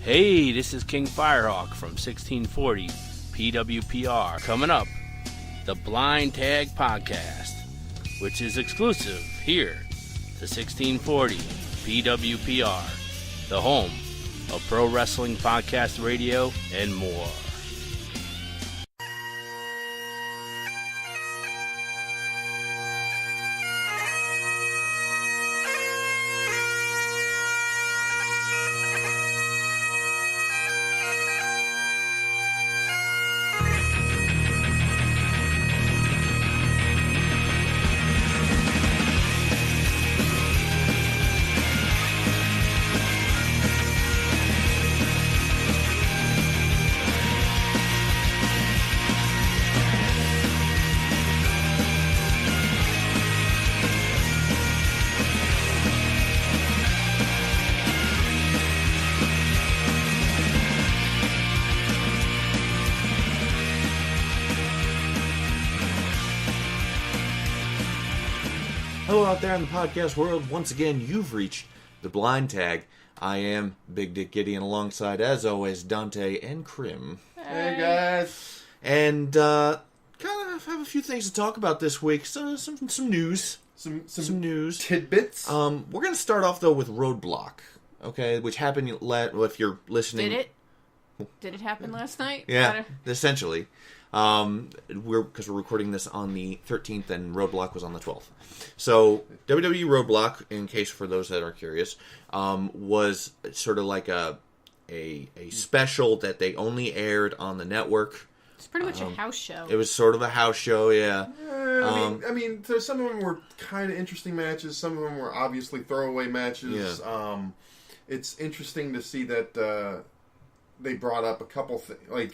Hey, this is King Firehawk from 1640 PWPR. Coming up, the Blind Tag Podcast, which is exclusive here to 1640 PWPR, the home of pro wrestling podcast radio and more. Hello out there in the podcast world. Once again, you've reached the Blind Tag. I am Big Dick Gideon alongside, as always, Dante and Kryim. Hey guys. And kind of have a few things to talk about this week. So, some news. Some news. Tidbits. We're going to start off, though, with Roadblock, okay, which happened, if you're listening. Did it happen last night? Yeah, essentially. Because we're recording this on the 13th and Roadblock was on the 12th. So WWE Roadblock, in case for those that are curious, was sort of like a special that they only aired on the network. It's pretty much a house show. It was sort of a house show, yeah. I mean, some of them were kind of interesting matches. Some of them were obviously throwaway matches. Yeah. It's interesting to see that they brought up a couple things.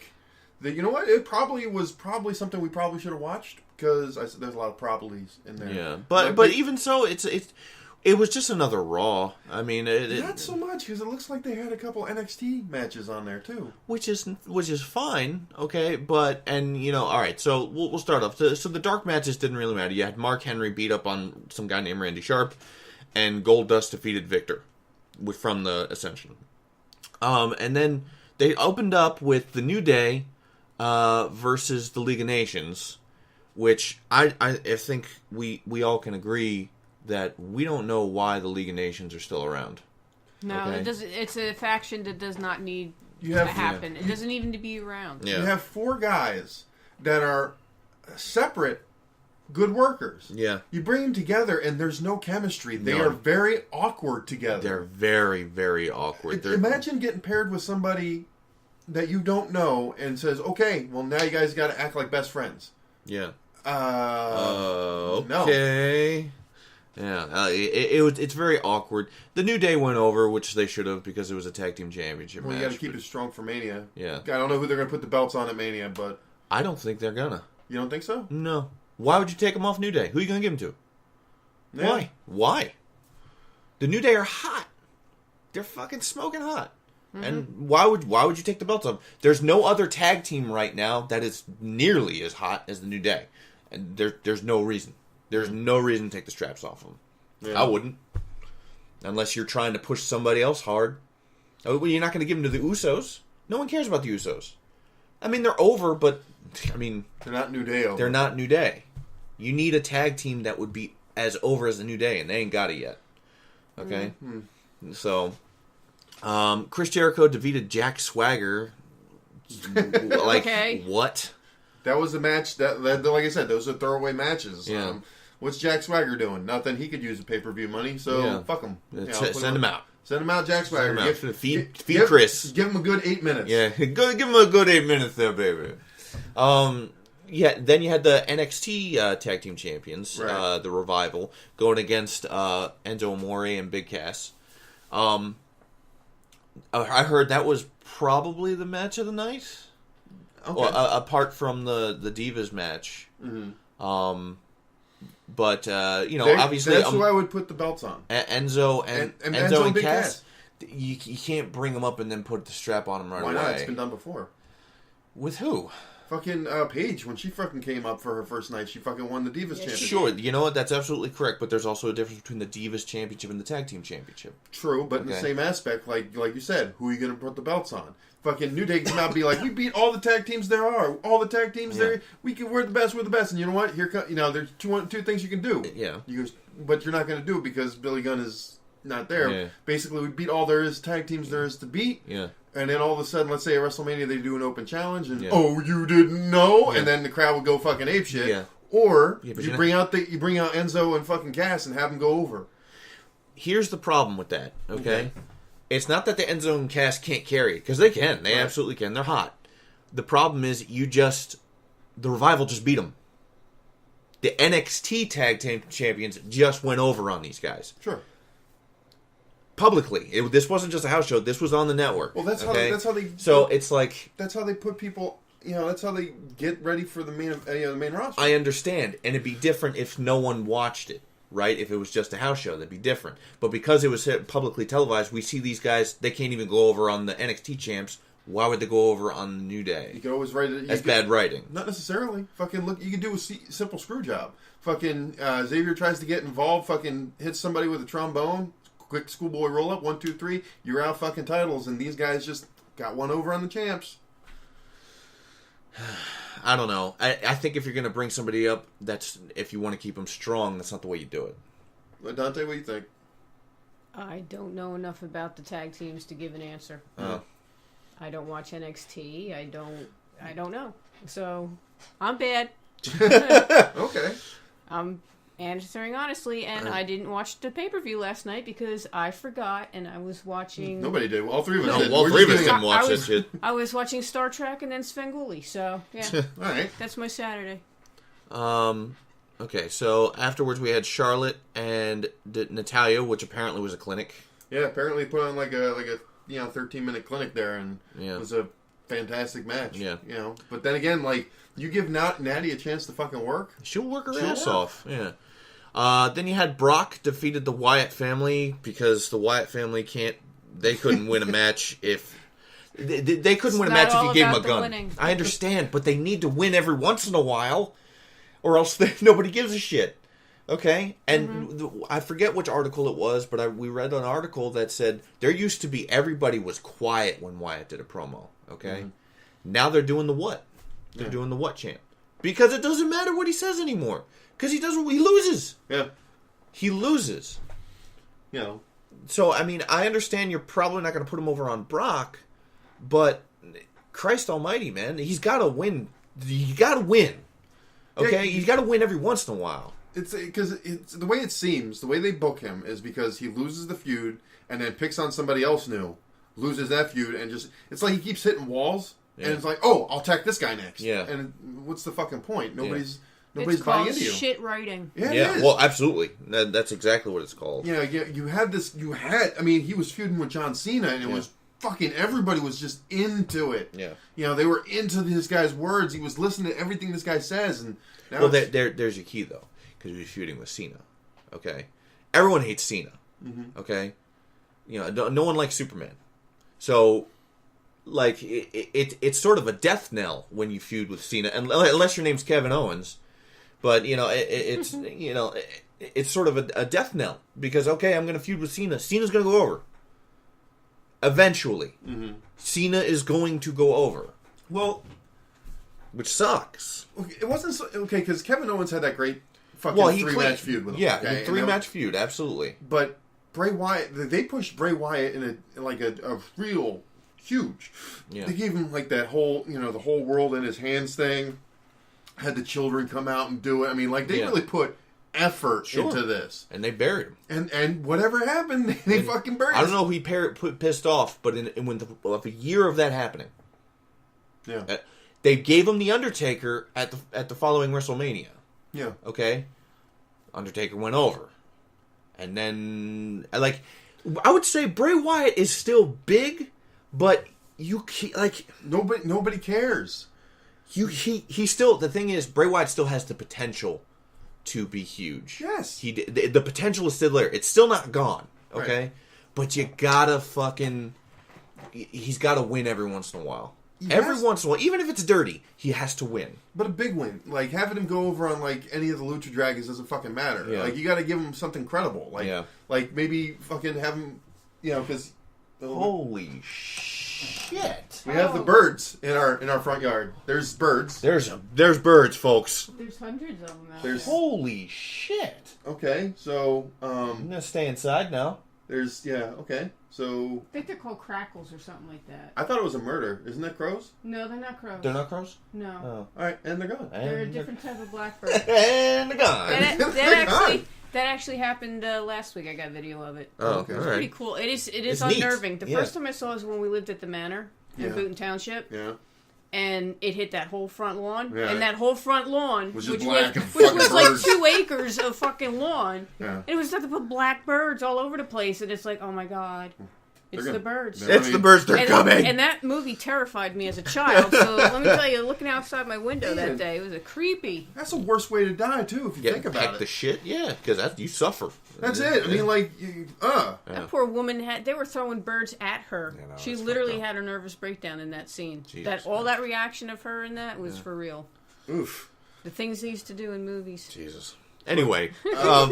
You know what? It was probably something we probably should have watched because there's a lot of probablys in there. Yeah, but even so, it was just another Raw. I mean, not so much because it looks like they had a couple NXT matches on there too, which is fine. Okay, all right. So we'll start off. So the dark matches didn't really matter. You had Mark Henry beat up on some guy named Randy Sharp, and Goldust defeated Victor from the Ascension. And then they opened up with the New Day versus the League of Nations, which I think we all can agree that we don't know why the League of Nations are still around. No, okay? it doesn't. It's a faction that does not need to happen. Yeah. It doesn't even need to be around. Yeah. You have four guys that are separate good workers. Yeah. You bring them together and there's no chemistry. They are very awkward together. They're very, very awkward. Imagine getting paired with somebody that you don't know and says, okay, well now you guys got to act like best friends. Yeah. No. Okay. Yeah. It's very awkward. The New Day went over, which they should have because it was a tag team championship match. You got to keep it strong for Mania. Yeah. I don't know who they're going to put the belts on at Mania, but I don't think they're gonna. You don't think so? No. Why would you take them off New Day? Who are you going to give them to? Yeah. Why? The New Day are hot. They're fucking smoking hot. Mm-hmm. And why would you take the belts off? There's no other tag team right now that is nearly as hot as the New Day, and there's no reason. There's no reason to take the straps off them. Yeah. I wouldn't, unless you're trying to push somebody else hard. Oh, well, you're not going to give them to the Usos. No one cares about the Usos. I mean, they're over, but I mean, they're not New Day over. They're not New Day. You need a tag team that would be as over as the New Day, and they ain't got it yet. Okay, So. Chris Jericho defeated Jack Swagger. What? That was a match that, like I said, those are throwaway matches. Yeah. What's Jack Swagger doing? Nothing. He could use the pay-per-view money, so fuck him. Send him out. Send him out, Jack Swagger. Feed Chris. Give him a good 8 minutes. Yeah, give him a good 8 minutes there, baby. Yeah. Then you had the NXT Tag Team Champions, right. The Revival, going against Enzo Amore and Big Cass. I heard that was probably the match of the night. Okay. Well, apart from the Divas match. Mm-hmm. But obviously that's who I would put the belts on. Enzo and Cass. You can't bring them up and then put the strap on them right away. Why not? It's been done before. With who? Fucking Paige, when she fucking came up for her first night, she fucking won the Divas Championship. Sure, you know what? That's absolutely correct. But there's also a difference between the Divas Championship and the Tag Team Championship. True, but in the same aspect, like you said, who are you going to put the belts on? Fucking New Day cannot be like, we beat all the tag teams there are, all the tag teams there. We're the best, and you know what? Here, there's two things you can do. Yeah, but you're not going to do it because Billy Gunn is not there. Yeah. Basically, we beat all there is tag teams there is to beat. Yeah. And then all of a sudden, let's say at WrestleMania, they do an open challenge, and oh, you didn't know, and then the crowd would go fucking apeshit. Yeah. Or you bring out Enzo and fucking Cass and have them go over. Here's the problem with that. Okay, it's not that the Enzo and Cass can't carry it because they can. They absolutely can. They're hot. The problem is the Revival just beat them. The NXT Tag Team Champions just went over on these guys. Sure. Publicly, this wasn't just a house show. This was on the network. Well, that's how they. So it's like that's how they put people. That's how they get ready for the main roster. I understand, and it'd be different if no one watched it, right? If it was just a house show, that'd be different. But because it was publicly televised, we see these guys. They can't even go over on the NXT champs. Why would they go over on the New Day? You can always write it. That's bad writing. Not necessarily. Fucking look. You can do a simple screw job. Fucking Xavier tries to get involved. Fucking hits somebody with a trombone. Quick schoolboy roll up, 1, 2, 3. You're out fucking titles, and these guys just got one over on the champs. I don't know. I think if you're going to bring somebody up, if you want to keep them strong, that's not the way you do it. Dante, what do you think? I don't know enough about the tag teams to give an answer. I don't watch NXT. I don't know. So I'm bad. Okay. I'm answering honestly, and I didn't watch the pay-per-view last night because I forgot, and I was watching... Nobody did. All three of us did. All three of us didn't watch that shit. I was watching Star Trek and then Svengoolie, so, yeah. All right. That's my Saturday. Okay, so afterwards we had Charlotte and Natalya, which apparently was a clinic. Yeah, apparently put on like a 13-minute clinic there, and it was a fantastic match. Yeah. But then again, like, you give Natty a chance to fucking work. She'll work her ass off. Yeah. Then you had Brock defeated the Wyatt family because the Wyatt family couldn't win a match if they couldn't win a match if you gave them a gun. Winning. I understand, but they need to win every once in a while, or else nobody gives a shit. Okay, and I forget which article it was, but we read an article that said there used to be everybody was quiet when Wyatt did a promo. Okay, now they're doing the what? They're doing the what chant because it doesn't matter what he says anymore. Because he loses. Yeah. He loses. So, I mean, I understand you're probably not going to put him over on Brock, but Christ almighty, man, he's got to win. You got to win. Okay? He's got to win every once in a while. It's because the way it seems, the way they book him is because he loses the feud and then picks on somebody else new, loses that feud, and it's like he keeps hitting walls, and it's like, oh, I'll attack this guy next. Yeah. And what's the fucking point? Nobody's it's buying called into you. Shit writing. Yeah, it is. Well, absolutely. That's exactly what it's called. Yeah, I mean, he was feuding with John Cena, and it was fucking, everybody was just into it. Yeah. They were into this guy's words. He was listening to everything this guy says, and now well, there's your key, though, because he was feuding with Cena. Okay? Everyone hates Cena. Mm-hmm. Okay? No one likes Superman. So, like, it's sort of a death knell when you feud with Cena, unless your name's Kevin Owens. But, it's sort of a death knell. Because, okay, I'm going to feud with Cena. Cena's going to go over. Eventually. Mm-hmm. Cena is going to go over. Well... Which sucks. It wasn't... Okay, because Kevin Owens had that great fucking three-match feud with him. Yeah, okay? three-match feud, absolutely. But Bray Wyatt... They pushed Bray Wyatt in a real... huge. Yeah. They gave him like that whole, the whole world in his hands thing. Had the children come out and do it. I mean, like they really put effort into this, and they buried him. And whatever happened, they fucking buried him. I don't know if he pissed off, but when a year of that happening, they gave him the Undertaker at the following WrestleMania. Yeah. Okay. Undertaker went over, and then I would say Bray Wyatt is still big. But nobody cares. He still, the thing is, Bray Wyatt still has the potential to be huge. Yes, the potential is still there. It's still not gone. Okay, but you gotta he's got to win every once in a while. Every once in a while, even if it's dirty, he has to win. But a big win. Like, having him go over on, like, any of the Lucha Dragons doesn't fucking matter. Yeah. Like, you gotta give him something credible. Like, like maybe fucking have him, you know, because... Holy shit. We have the birds in our front yard. There's birds. There's birds, folks. There's hundreds of them out there. Holy shit. Okay, so... I'm gonna stay inside now. Okay. So... I think they're called crackles or something like that. I thought it was a murder. Isn't that crows? No, they're not crows. They're not crows? No. Oh. Alright, and they're gone. They're a different type of blackbird. And they're gone. That actually happened last week. I got video of it. Oh, okay. It's pretty cool. It is unnerving. The first time I saw it was when we lived at the Manor in Boonton Township. Yeah. And it hit that whole front lawn. Yeah. And that whole front lawn, which was like birds. 2 acres of fucking lawn. Yeah. And it was nothing but black birds all over the place. And it's like, oh my God. It's the birds. It's the birds. They're coming. And that movie terrified me as a child. So let me tell you, looking outside my window that day, it was creepy. That's the worst way to die, too, if you think about it. The shit? Yeah, because you suffer. That's it. I mean, like, That poor woman they were throwing birds at her. Yeah, no, she literally had a nervous breakdown in that scene. Jesus, that reaction of her in that was for real. Oof. The things they used to do in movies. Jesus. Anyway,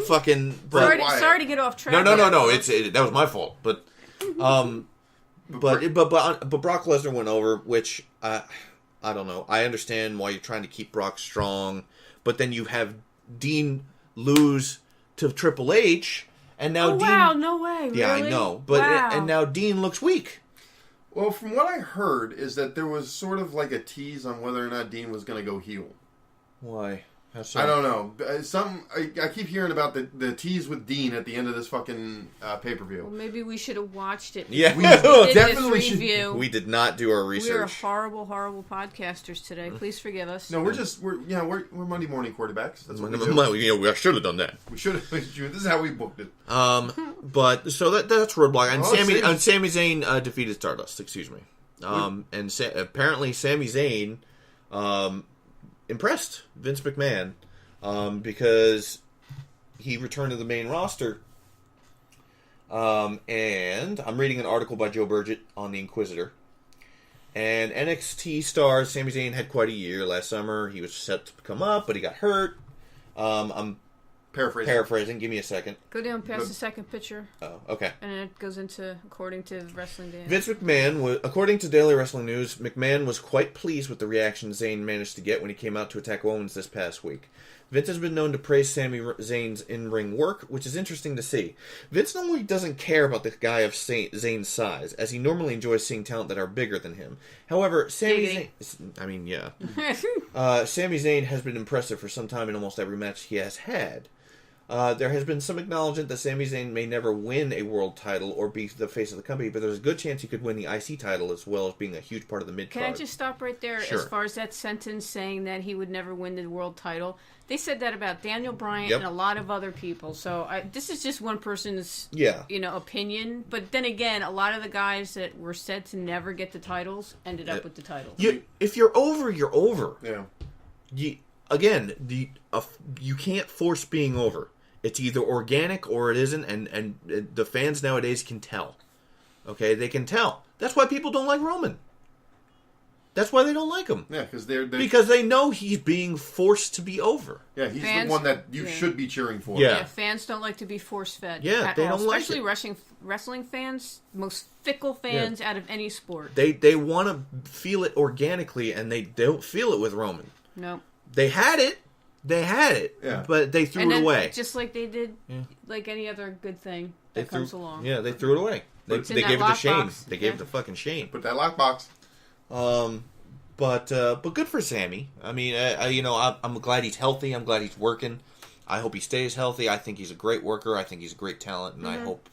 fucking. Sorry to get off track. No. That was my fault. But, but Brock Lesnar went over, which I don't know. I understand why you're trying to keep Brock strong, but then you have Dean lose to Triple H, and now Dean. Wow, no way. Yeah, really? I know, but and now Dean looks weak. Well, from what I heard, is that there was sort of like a tease on whether or not Dean was going to go heel. Why? How so? I don't know. I keep hearing about the tease with Dean at the end of this fucking pay-per-view. Well, maybe we should have watched it. Yeah, we definitely should. We did not do our research. We are horrible, horrible podcasters today. Please forgive us. No, we're Monday morning quarterbacks. That's what we do. We should have done that. We should have. This is how we booked it. But so that's Roadblock, and Sami Zayn defeated Stardust. Excuse me. And apparently Sami Zayn impressed Vince McMahon because he returned to the main roster. And I'm reading an article by Joe Burgett on the Inquisitor. And NXT Stars, Sami Zayn had quite a year last summer. He was set to come up, but he got hurt. I'm paraphrasing. Give me a second. Go down past the second picture. Oh, okay. And it goes into, according to Wrestling Daily. Vince McMahon, according to Daily Wrestling News, McMahon was quite pleased with the reaction Zayn managed to get when he came out to attack Owens this past week. Vince has been known to praise Sami Zayn's in-ring work, which is interesting to see. Vince normally doesn't care about the guy of Zayn's size, as he normally enjoys seeing talent that are bigger than him. However, Sami Zayn has been impressive for some time in almost every match he has had. There has been some acknowledgement that Sami Zayn may never win a world title or be the face of the company, but there's a good chance he could win the IC title as well as being a huge part of the mid-card. Can I just stop right there? Sure. As far as that sentence saying that he would never win the world title, they said that about Daniel Bryan and a lot of other people. So this is just one person's opinion. But then again, a lot of the guys that were said to never get the titles ended up with the titles. If you're over, you're over. Yeah. You can't force being over. It's either organic or it isn't, and the fans nowadays can tell. Okay, they can tell. That's why people don't like Roman. That's why they don't like him. Yeah, because because they know he's being forced to be over. Yeah, he's the one that you should be cheering for. Yeah, fans don't like to be force-fed. Yeah, they don't like it. Especially wrestling fans, most fickle fans out of any sport. They want to feel it organically, and they don't feel it with Roman. No. They had it, but they threw it away. Just like they did, like any other good thing that comes along. Yeah, they threw it away. They gave it to Shane. They gave it to fucking Shane. Put that lockbox. But good for Sami. I mean, I'm glad he's healthy. I'm glad he's working. I hope he stays healthy. I think he's a great worker. I think he's a great talent, and I hope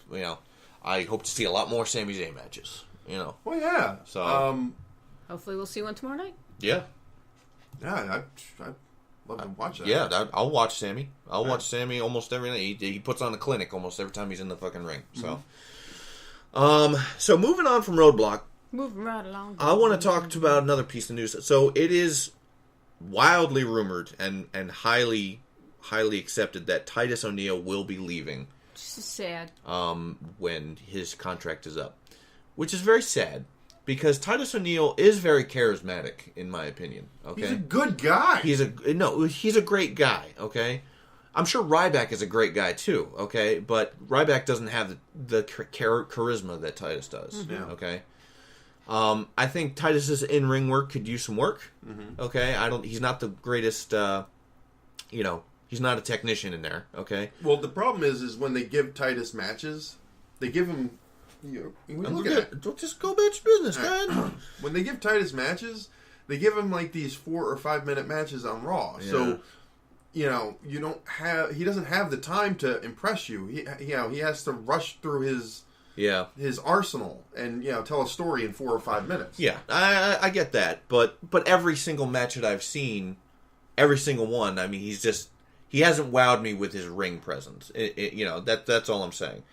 to see a lot more Sami Zayn matches. Well, yeah. So hopefully we'll see one tomorrow night. Yeah. Yeah, I'd love to watch that. Yeah, I'll watch Sami. I'll watch Sami almost every night. He puts on a clinic almost every time he's in the fucking ring. So, so moving on from Roadblock. Moving right along. I want to talk about another piece of news. So it is wildly rumored and highly accepted that Titus O'Neil will be leaving. Just sad. When his contract is up, which is very sad. because Titus O'Neil is very charismatic, in my opinion. Okay, he's a good guy. He's a great guy. Okay, I'm sure Ryback is a great guy too. Okay, but Ryback doesn't have the charisma that Titus does. Mm-hmm. Yeah. Okay. I think Titus's in-ring work could use some work. Mm-hmm. Okay, he's not the greatest. He's not a technician in there. Okay. Well, the problem is when they give Titus matches, they give him. Just go about your business, man. When they give Titus matches, they give him like these 4 or 5 minute matches on Raw. Yeah. So, he doesn't have the time to impress you. He has to rush through his arsenal and tell a story in 4 or 5 minutes. Yeah, I get that, but every single match that I've seen, every single one, I mean, he hasn't wowed me with his ring presence. That's all I'm saying.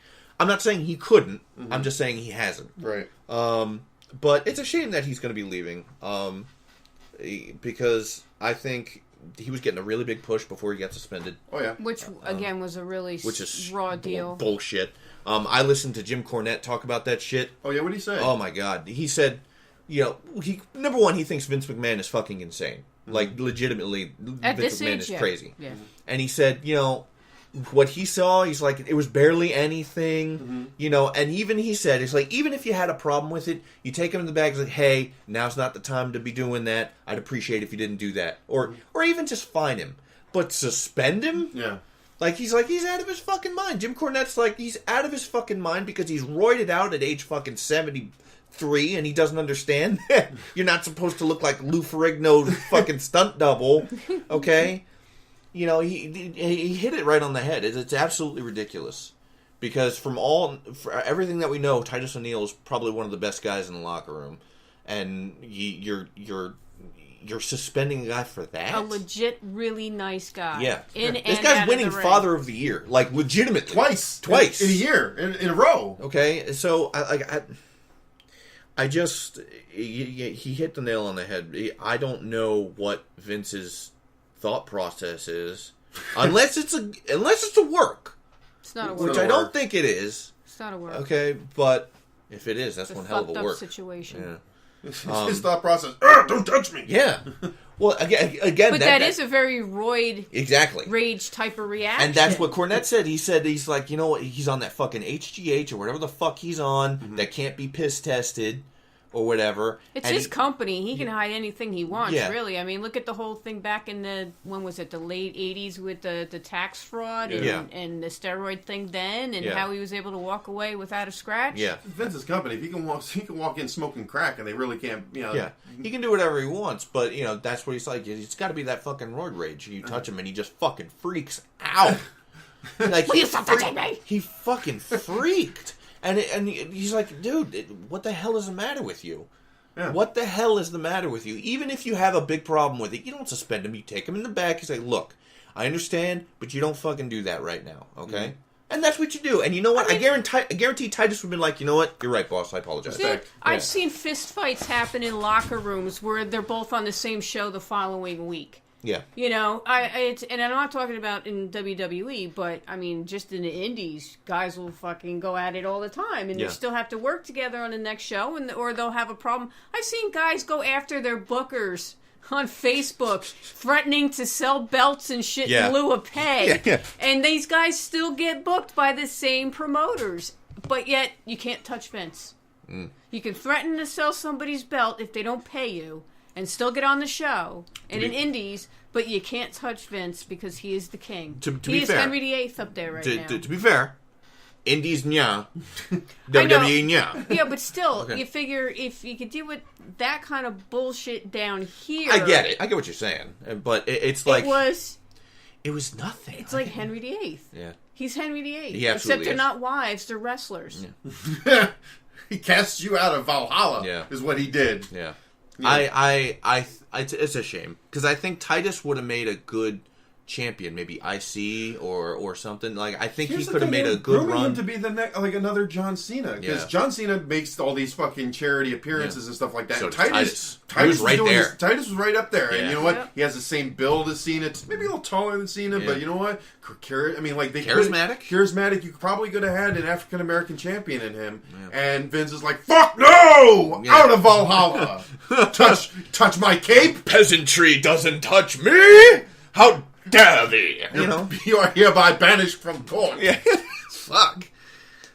I'm not saying he couldn't. Mm-hmm. I'm just saying he hasn't. Right. But it's a shame that he's going to be leaving. Because I think he was getting a really big push before he got suspended. Oh yeah. Which again was a really raw deal. Bullshit. I listened to Jim Cornette talk about that shit. Oh yeah, what did he say? Oh my god, he said, number one, he thinks Vince McMahon is fucking insane. Mm-hmm. Like legitimately, Vince McMahon is crazy. Yeah. And he said, what he saw, he's like, it was barely anything, and even he said, it's like, even if you had a problem with it, you take him in the bag, it's like, hey, now's not the time to be doing that, I'd appreciate if you didn't do that, or even just fine him, but suspend him? Yeah. Like, he's out of his fucking mind. Jim Cornette's like, he's out of his fucking mind because he's roided out at age fucking 73, and he doesn't understand that you're not supposed to look like Lou Ferrigno's fucking stunt double, okay? He hit it right on the head. It's absolutely ridiculous. Because for everything that we know, Titus O'Neil is probably one of the best guys in the locker room, and you're suspending a guy for that. A legit, really nice guy. Yeah, this guy's winning Father of the Year, like legitimately twice in a year in a row. Okay, so I just he hit the nail on the head. I don't know what Vince's thought process is, unless it's a work. It's not a work, which I don't think it is. It's not a work. Okay, but if it is, that's one hell of a work situation. Yeah. His thought process. Don't touch me. Yeah. Well, again, but that is a very rage type of reaction, and that's what Cornette said. He's like, he's on that fucking HGH or whatever the fuck he's on that can't be piss tested. Or whatever. It's his company. He can hide anything he wants, really. I mean, look at the whole thing back in the late 80s with the tax fraud and the steroid thing then, and how he was able to walk away without a scratch. Yeah. Vince's company, if he can walk in smoking crack and they really can't, Yeah. He can do whatever he wants, but, that's what he's like. It's got to be that fucking roid rage. You touch him and he just fucking freaks out. Like, Will you stop touching me? He fucking freaked. And he's like, dude, what the hell is the matter with you? Yeah. What the hell is the matter with you? Even if you have a big problem with it, you don't suspend him. You take him in the back. You say, look, I understand, but you don't fucking do that right now, okay? Mm-hmm. And that's what you do. And you know what? I guarantee Titus would have been like, you know what? You're right, boss. I apologize. I've seen fist fights happen in locker rooms where they're both on the same show the following week. Yeah. And I'm not talking about in WWE, but I mean, just in the indies, guys will fucking go at it all the time, and they still have to work together on the next show, or they'll have a problem. I've seen guys go after their bookers on Facebook, threatening to sell belts and shit in lieu of pay, and these guys still get booked by the same promoters, but yet you can't touch Vince. Mm. You can threaten to sell somebody's belt if they don't pay you, and still get on the show, and in indies, but you can't touch Vince because he is the king. He is Henry VIII up there right now. To be fair, indies, nya. WWE, nya. Yeah, but still, you figure if you could deal with that kind of bullshit down here... I get it. I get what you're saying. But it's like... It was nothing. It's like Henry VIII. Yeah. He's Henry VIII. He absolutely Except they're not wives, they're wrestlers. Yeah. He casts you out of Valhalla, is what he did. Yeah. Yeah. It's a shame because I think Titus would have made a good champion, maybe IC or something. Like, I think he could have made a good run. Him to be the next, like another John Cena, because John Cena makes all these fucking charity appearances and stuff like that. So and Titus was right there. Titus was right up there, and you know what? Yep. He has the same build as Cena, maybe a little taller than Cena, but you know what? I mean, like charismatic. You probably could have had an African American champion in him, and Vince is like, "Fuck no! Out of Valhalla! touch my cape! Peasantry doesn't touch me! How dare thee! You know, you are hereby banished from court." Yeah, fuck.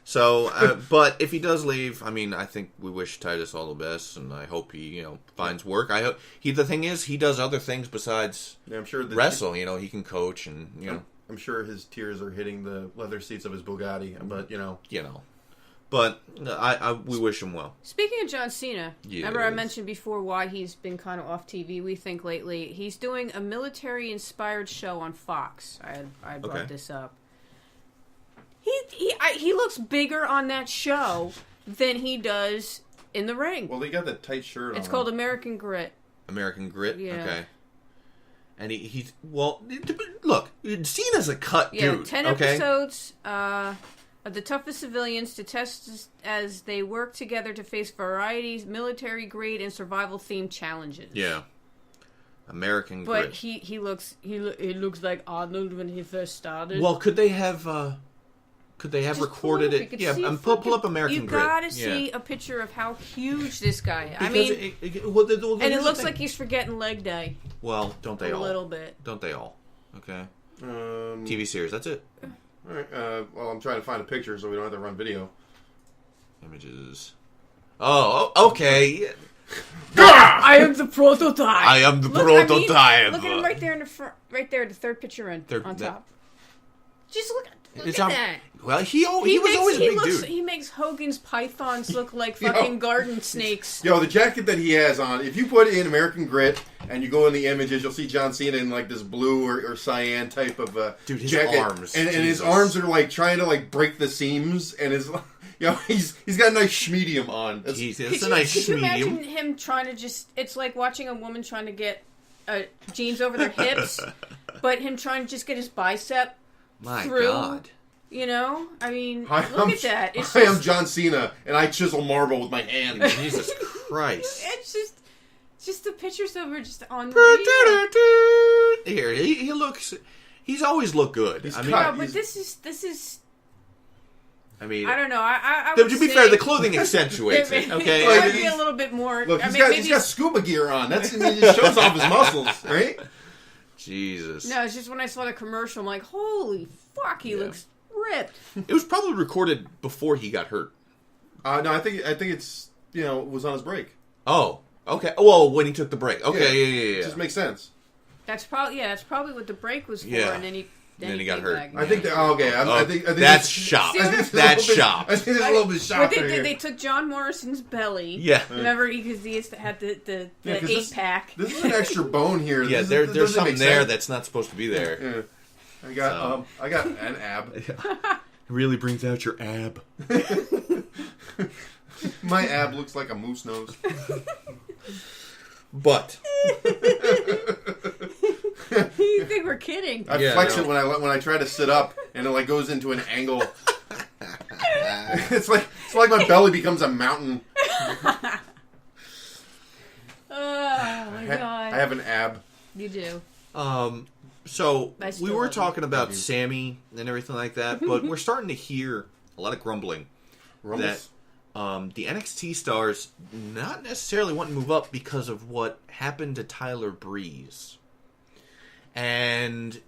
So, but if he does leave, I mean, I think we wish Titus all the best, and I hope he, finds work. I hope the thing is, he does other things besides I'm sure wrestle. He can coach, and I'm sure his tears are hitting the leather seats of his Bugatti, but But we wish him well. Speaking of John Cena, remember I mentioned before why he's been kind of off TV, we think, lately. He's doing a military-inspired show on Fox. I brought this up. He looks bigger on that show than he does in the ring. Well, they got that tight shirt on. It's called American Grit. American Grit? Yeah. Okay. And he's... Well, look, Cena's a cut dude. 10 episodes of the toughest civilians to test as they work together to face varieties, military-grade, and survival-themed challenges. Yeah. American Grit. But he looks like Arnold when he first started. Well, could they have recorded it? Yeah, pull up American Grit. You gotta see a picture of how huge this guy. Because and it looks like he's forgetting leg day. Well, don't they all? A little bit. Don't they all? Okay. TV series. That's it. All right. Well, I'm trying to find a picture so we don't have to run video. Images. Oh, okay. I am the prototype. I am the prototype. Look at him right there in the front, right there, the third picture on top. Just look at that. Well, he was always a big dude. He makes Hogan's pythons look like fucking garden snakes. Yo, the jacket that he has on, if you put it in American Grit and you go in the images, you'll see John Cena in like this blue or cyan type of dude, his jacket. Arms. And his arms are like trying to like break the seams, and he's got a nice schmedium on. That's a nice schmedium. Could you imagine him trying to it's like watching a woman trying to get jeans over their hips, but him trying to just get his bicep through. God. I mean, look at that. I am John Cena, and I chisel marble with my hand. Jesus Christ. It's just the pictures of her just on Here, he looks... He's always looked good. But this is... I mean... I don't know. I would to be fair, the clothing accentuates it, okay? It might be a little bit more... Look, he's got scuba gear on. He just shows off his muscles, right? Jesus. No, it's just when I saw the commercial, I'm like, holy fuck, he looks ripped. It was probably recorded before he got hurt. No, I think it's it was on his break. Oh, okay. Well, when he took the break. Okay, yeah. It just makes sense. That's probably what the break was for, and then he got hurt. I think that. Okay, I think that's shop. That's shop. I think there's a little bit of shop there. They took John Morrison's belly. Yeah, remember because he had the 8-pack. This is an extra bone here. Yeah, there's something there that's not supposed to be there. Yeah. I got an ab. It really brings out your ab. My ab looks like a moose nose. But you think we're kidding? I flex it when I try to sit up, and it like goes into an angle. It's like my belly becomes a mountain. Oh my god! I have an ab. You do. So we were talking about Sami and everything like that, but we're starting to hear a lot of grumbling that the NXT stars not necessarily want to move up because of what happened to Tyler Breeze. And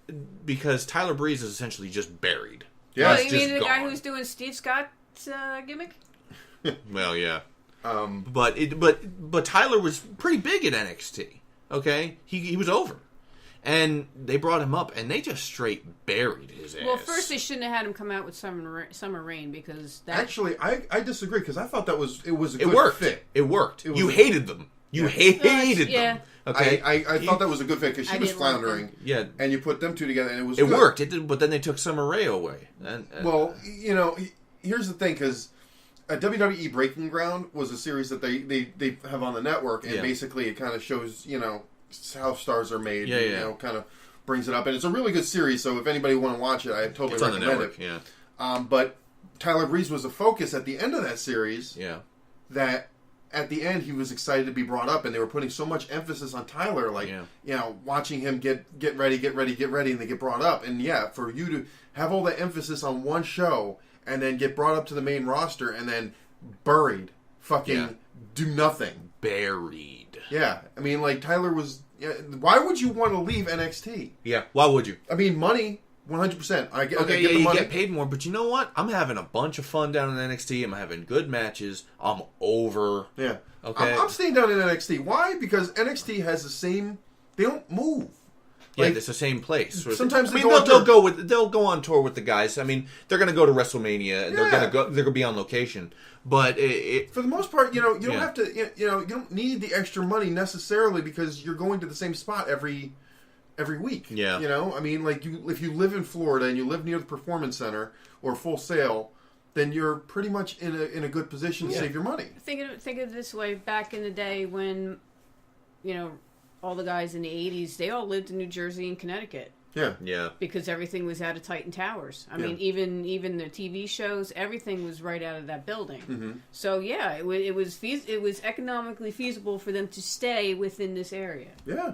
because Tyler Breeze is essentially just buried. Yeah, you mean the guy who's doing Steve Scott's gimmick? Well, yeah. But Tyler was pretty big at NXT. Okay, he was over. And they brought him up, and they just straight buried his ass. Well, first they shouldn't have had him come out with Summer Rain because that... Actually, I disagree because I thought it was a good fit. It worked. You hated them. You hated them. Okay, I thought that was a good fit because she was floundering. Yeah, and you put them two together, and it was good. Worked. It did, but then they took Summer Rae away. Well, here's the thing because. WWE Breaking Ground was a series that they have on the network, and basically it kind of shows how stars are made, kind of brings it up, and it's a really good series. So if anybody want to watch it, I totally recommend network, it. Yeah. But Tyler Breeze was a focus at the end of that series. Yeah. That at the end he was excited to be brought up, and they were putting so much emphasis on Tyler, like watching him get ready, and they get brought up, and for you to have all that emphasis on one show and then get brought up to the main roster and then buried, do nothing, buried. Yeah, I mean, like Tyler was. Why would you want to leave NXT? Yeah, why would you? I mean, money. 100%. I get you get paid more, but you know what? I'm having a bunch of fun down in NXT. I'm having good matches. I'm over. Yeah. Okay. I'm staying down in NXT. Why? Because NXT has the same. They don't move. Yeah, it's the same place. Sometimes they'll go on tour with the guys. I mean, they're going to go to WrestleMania. Yeah. They're going to be on location. But for the most part, you don't have to. You don't need the extra money necessarily because you're going to the same spot every week. Yeah. I mean, like if you live in Florida and you live near the Performance Center or Full Sail, then you're pretty much in a good position to save your money. Think of it this way: back in the day when, all the guys in the '80s, they all lived in New Jersey and Connecticut. Yeah. Yeah. Because everything was out of Titan Towers. I mean, even the TV shows, everything was right out of that building. Mm-hmm. So it was economically feasible for them to stay within this area. Yeah.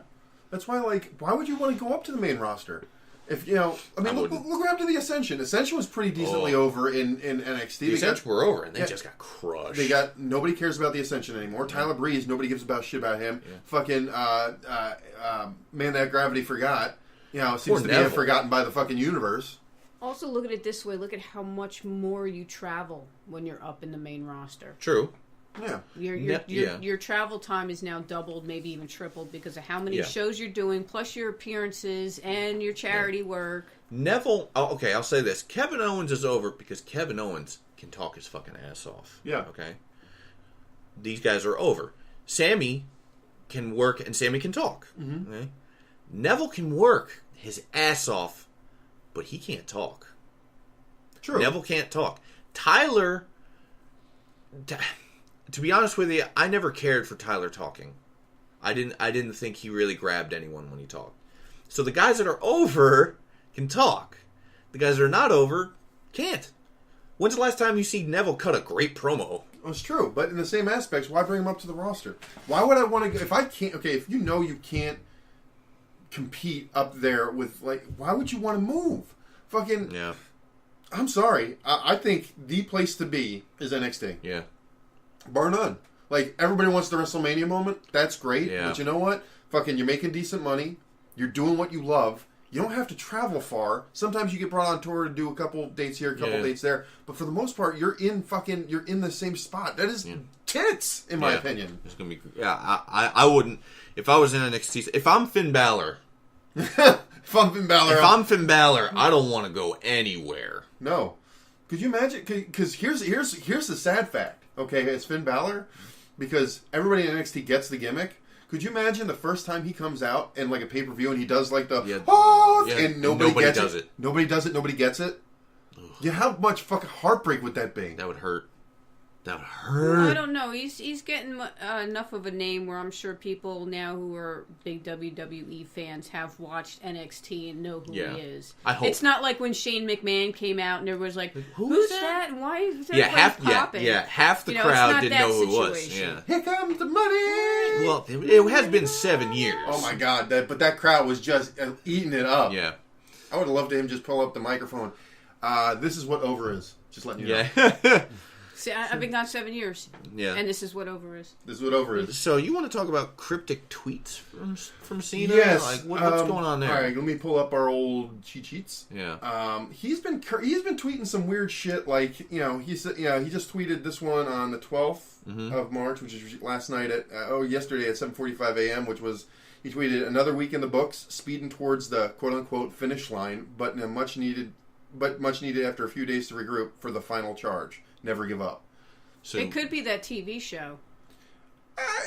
That's why, why would you want to go up to the main roster? If look around to the Ascension. Ascension was pretty decently over in NXT. The Ascension were over, and they just got crushed. Nobody cares about the Ascension anymore. Tyler Breeze, nobody gives a shit about him. Yeah. Fucking man that gravity forgot. Seems to be forgotten by the fucking universe. Also, look at it this way: look at how much more you travel when you're up in the main roster. True. Yeah. Your travel time is now doubled, maybe even tripled, because of how many shows you're doing, plus your appearances and your charity work. Neville, okay, I'll say this. Kevin Owens is over because Kevin Owens can talk his fucking ass off. Yeah. Okay? These guys are over. Sami can work and Sami can talk. Mm-hmm. Okay? Neville can work his ass off, but he can't talk. True. Neville can't talk. Tyler... To be honest with you, I never cared for Tyler talking. I didn't think he really grabbed anyone when he talked. So the guys that are over can talk. The guys that are not over can't. When's the last time you see Neville cut a great promo? Well, it's true, but in the same aspects, why bring him up to the roster? Why would I want to? If I can't, if you can't compete up there with why would you want to move? Fucking yeah. I'm sorry. I think the place to be is NXT. Yeah. Bar none. Everybody wants the WrestleMania moment. That's great. Yeah. But you know what? Fucking, you're making decent money. You're doing what you love. You don't have to travel far. Sometimes you get brought on tour to do a couple dates here, a couple dates there. But for the most part, you're in the same spot. That is tits, in my opinion. It's gonna be. Yeah, I wouldn't. If I was in NXT, if I'm Finn Balor, if I'm Finn Balor, I don't want to go anywhere. No. Could you imagine? Because here's the sad fact. Okay, it's Finn Balor, because everybody in NXT gets the gimmick. Could you imagine the first time he comes out in a pay-per-view and he does and nobody does it. Nobody does it. Nobody gets it. Ugh. Yeah, how much fucking heartbreak would that be? That would hurt. That would hurt. I don't know. He's getting enough of a name where I'm sure people now who are big WWE fans have watched NXT and know who he is. I hope. It's not like when Shane McMahon came out and everyone was like, who's that? And why is that popping? Half the crowd didn't know who it was. Yeah. Here comes the money! Well, it has been 7 years. Oh my God. But that crowd was just eating it up. Yeah. I would have loved to him just pull up the microphone. This is what over is. Just letting you know. Yeah. See, I've been gone 7 years. Yeah. And this is what over is. This is what over is. So you want to talk about cryptic tweets from Cena? Yes. What's going on there? All right, let me pull up our old cheat sheets. Yeah. He's been tweeting some weird shit. He just tweeted this one on the 12th of March, which is last night yesterday at 7:45 a.m., which was he tweeted another week in the books, speeding towards the quote unquote finish line, but much needed after a few days to regroup for the final charge. Never give up. So it could be that TV show.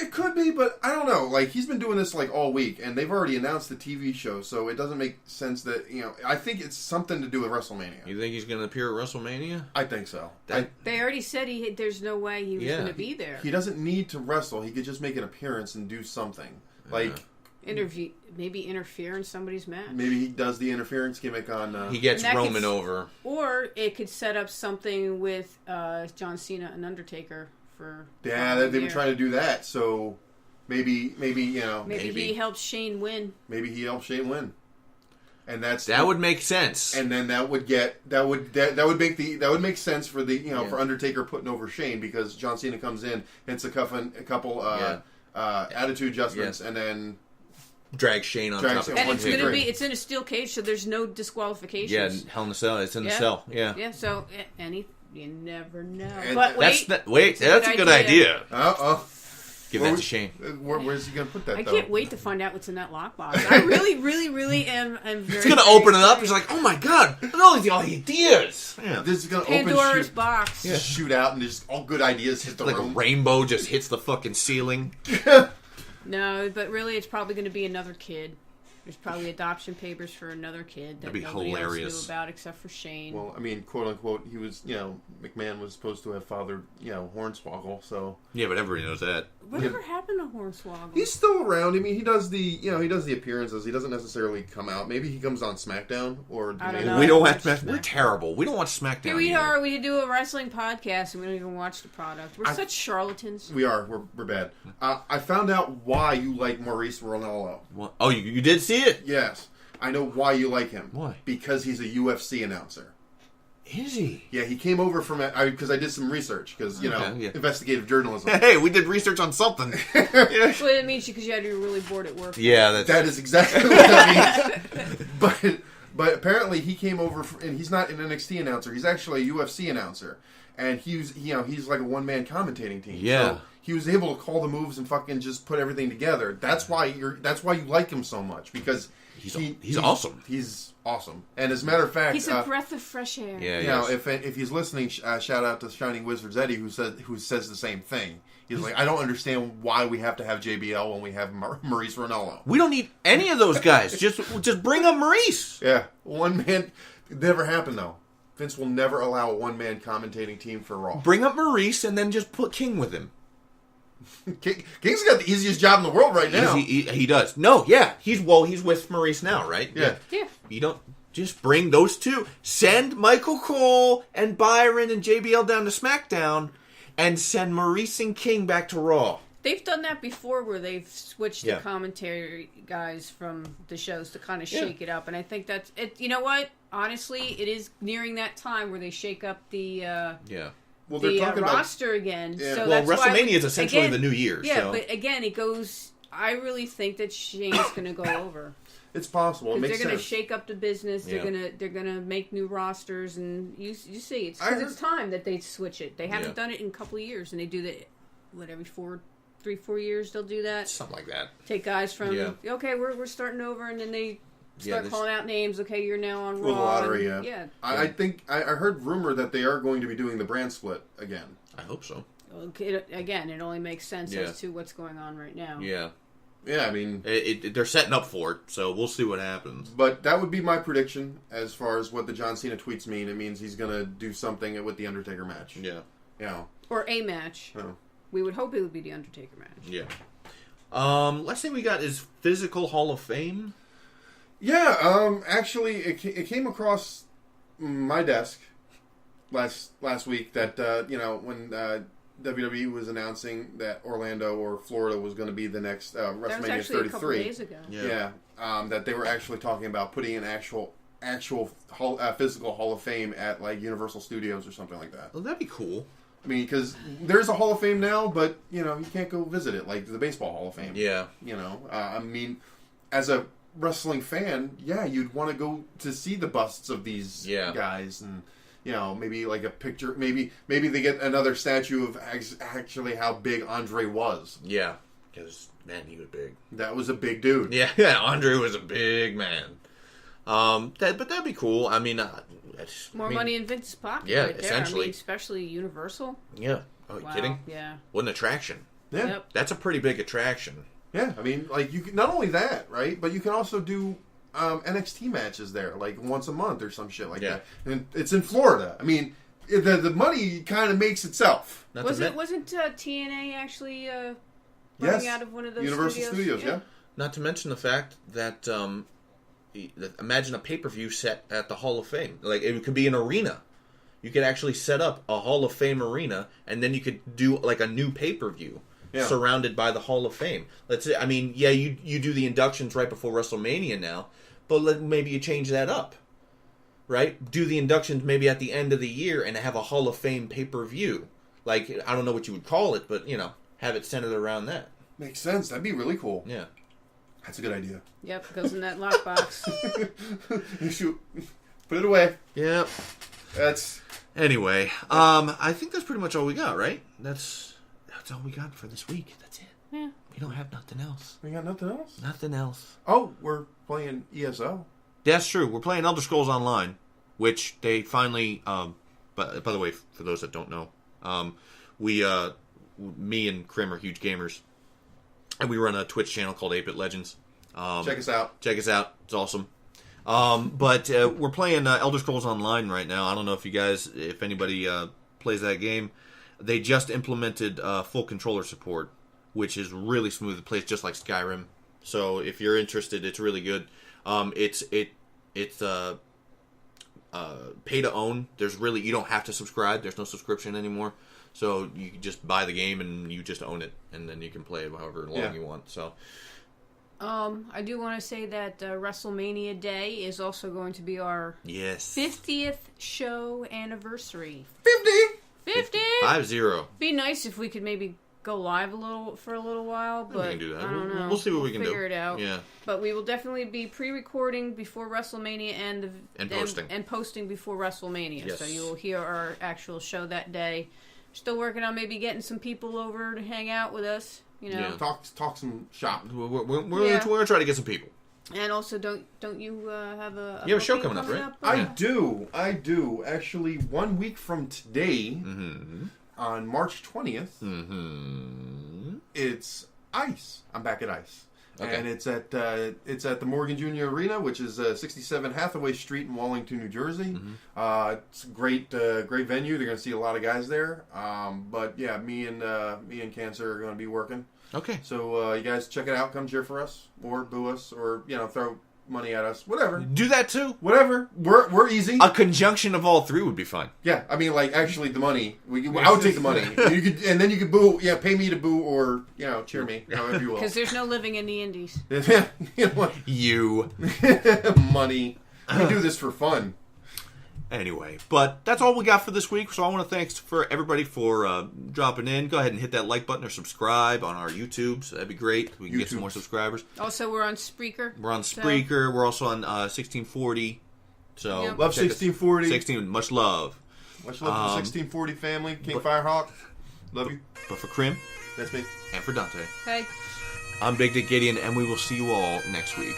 It could be, but I don't know. He's been doing this all week, and they've already announced the TV show, so it doesn't make sense that I think it's something to do with WrestleMania. You think he's going to appear at WrestleMania? I think so. They already said there's no way he was going to be there. He doesn't need to wrestle. He could just make an appearance and do something. maybe interfere in somebody's match. Maybe he does the interference gimmick on... he gets Roman over. Or it could set up something with John Cena and Undertaker for... Yeah, they've been trying to do that, so maybe you know... Maybe he helps Shane win. Maybe he helps Shane win. And that would make sense. And then that would make sense for the for Undertaker putting over Shane, because John Cena comes in, hits a couple attitude adjustments, and then drag Shane on top. And it's in a steel cage, so there's no disqualifications. Yeah, Hell in a Cell. It's in the cell. Yeah. Yeah. So you never know. And but that's a good idea. Give that to Shane. Where's he going to put that, I can't wait to find out what's in that lockbox. I really, really, really am very... He's going to open it up. He's like, oh my God, look at all the ideas. Yeah. This is going to Pandora's box. Yeah. Shoot out, and just all good ideas hit the room. Like a rainbow just hits the fucking ceiling. No, but really it's probably going to be another kid. There's probably adoption papers for another kid that nobody else knew about except for Shane. Well, I mean, quote unquote, he was, McMahon was supposed to have fathered, Hornswoggle, so... Yeah, but everybody knows that. Whatever happened to Hornswoggle? He's still around. I mean, he does the appearances. He doesn't necessarily come out. Maybe he comes on SmackDown or... I don't know. We don't watch SmackDown. We're terrible. We don't watch SmackDown. Here we are. We do a wrestling podcast and we don't even watch the product. We're such charlatans. We are. We're bad. I found out why you like Maurice World. What? Oh, you did see it? Yes. I know why you like him. Why? Because he's a UFC announcer. Is he? Yeah, he came over from it because I did some research because investigative journalism. Hey, we did research on something. Well, it means because you had to be really bored at work. Yeah, that is exactly what that means. But apparently he came over and he's not an NXT announcer. He's actually a UFC announcer, and he's like a one-man commentating team. Yeah. So he was able to call the moves and fucking just put everything together. That's why you like him so much, because he's awesome. He's awesome. And as a matter of fact, he's a breath of fresh air. Yeah. If he's listening, shout out to Shining Wizards Eddie, who says the same thing. He's like, I don't understand why we have to have JBL when we have Maurice Ronaldo. We don't need any of those guys. just bring up Maurice. Yeah, one man. Never happened though. Vince will never allow a one-man commentating team for Raw. Bring up Maurice and then just put King with him. King's got the easiest job in the world right now. He does. No, yeah. He's with Maurice now, right? Yeah. You don't just bring those two. Send Michael Cole and Byron and JBL down to SmackDown, and send Maurice and King back to Raw. They've done that before, where they've switched the commentary guys from the shows to kind of shake it up, and I think that's it. You know what? Honestly, it is nearing that time where they shake up the Well, they're talking roster again. Yeah. So well, that's WrestleMania is essentially the new year. Yeah, so. but again, it goes. I really think that Shane's going to go over. It's possible. It makes they're going to sense. shake up the business. Yeah. They're gonna make new rosters, and you see, it's time that they switch it. They haven't done it in a couple of years, and they do that. Every 3-4 years they'll do that. Something like that. Take guys from okay, we're starting over, and then they start calling out names. Okay, you're now on Raw. The lottery, yeah. I think I heard rumor that they are going to be doing the brand split again. I hope so. Okay, again, it only makes sense as to what's going on right now. Yeah. Yeah, I mean... they're setting up for it, so we'll see what happens. But that would be my prediction as far as what the John Cena tweets mean. It means he's going to do something with the Undertaker match. Yeah. Or a match. Oh. We would hope it would be the Undertaker match. Yeah. Last thing we got is Physical Hall of Fame. Yeah, actually, it came across my desk last week that, when... WWE was announcing that Orlando or Florida was going to be the next WrestleMania 33. That was actually a couple days ago. Yeah, that they were actually talking about putting an actual physical Hall of Fame at like Universal Studios or something like that. Well, that'd be cool. I mean, because there's a Hall of Fame now, but you can't go visit it like the Baseball Hall of Fame. Yeah. I mean, as a wrestling fan, you'd want to go to see the busts of these guys and. Maybe like a picture. Maybe they get another statue of actually how big Andre was. Yeah, because man, he was big. That was a big dude. Yeah, Andre was a big man. But that'd be cool. I mean, money in Vince's pocket. Yeah, right there. essentially. I mean, especially Universal. Yeah. Oh, you kidding? Yeah. What an attraction. Yeah. Yep. That's a pretty big attraction. Yeah, I mean, like you can, not only that, right? But you can also do. NXT matches there, like once a month or some shit like that, and it's in Florida. I mean, the money kind of makes itself. Wasn't TNA actually running out of one of those Universal Studios? Yeah. Not to mention the fact that imagine a pay-per-view set at the Hall of Fame. Like, it could be an arena. You could actually set up a Hall of Fame arena, and then you could do like a new pay-per-view surrounded by the Hall of Fame. Let's say, I mean, yeah, you do the inductions right before WrestleMania now, but maybe you change that up, right? Do the inductions maybe at the end of the year and have a Hall of Fame pay-per-view. Like, I don't know what you would call it, but, have it centered around that. Makes sense. That'd be really cool. Yeah. That's a good idea. Yep, goes in that lockbox. You shoot. Put it away. Yep. That's... Anyway, I think that's pretty much all we got, right? That's all we got for this week. That's it. Yeah. We don't have nothing else. We got nothing else? Nothing else. Oh, we're playing ESO. That's true. We're playing Elder Scrolls Online, which they finally... But by the way, for those that don't know, me and Kryim are huge gamers. And we run a Twitch channel called 8-Bit Legends. Check us out. It's awesome. But we're playing Elder Scrolls Online right now. I don't know if anybody plays that game. They just implemented full controller support, which is really smooth. It plays just like Skyrim. So if you're interested, it's really good. It's pay to own. You don't have to subscribe. There's no subscription anymore. So you can just buy the game and you just own it, and then you can play it however long you want. So, I do want to say that WrestleMania Day is also going to be our 50th show anniversary. 50. 50. Be nice if we could maybe go live for a little while, but we can do that. I don't know. We'll see what we can figure it out. Yeah. But we will definitely be pre-recording before WrestleMania and posting before WrestleMania. Yes. So you will hear our actual show that day. Still working on maybe getting some people over to hang out with us. Talk some shop. We're gonna try to get some people. And also, don't you have a you have a show coming up, right? I do. Actually, 1 week from today, on March 20th, it's Ice. I'm back at Ice. Okay. And it's at the Morgan Jr. Arena, which is 67 Hathaway Street in Wallington, New Jersey. It's a great venue. They're going to see a lot of guys there. But yeah, me and Cancer are going to be working. Okay. So you guys check it out. Come cheer for us, or boo us, or throw money at us. Whatever. Do that too. Whatever. We're easy. A conjunction of all three would be fine. Yeah, I mean, like actually, the money. I would take the money. And then you could boo. Yeah, pay me to boo, or cheer me, however you will. Because there's no living in the Indies. You know what? Money. We do this for fun. Anyway, but that's all we got for this week. So I want to thanks for everybody for dropping in. Go ahead and hit that like button or subscribe on our YouTube. So that'd be great. We can get some more subscribers. Also, we're on Spreaker. We're We're also on 1640. So love 1640. 16. Much love. Much love for 1640 family. King Firehawk. Love you. But for Kryim. That's me. And for Dante. Hey. I'm Big Dick Gideon, and we will see you all next week.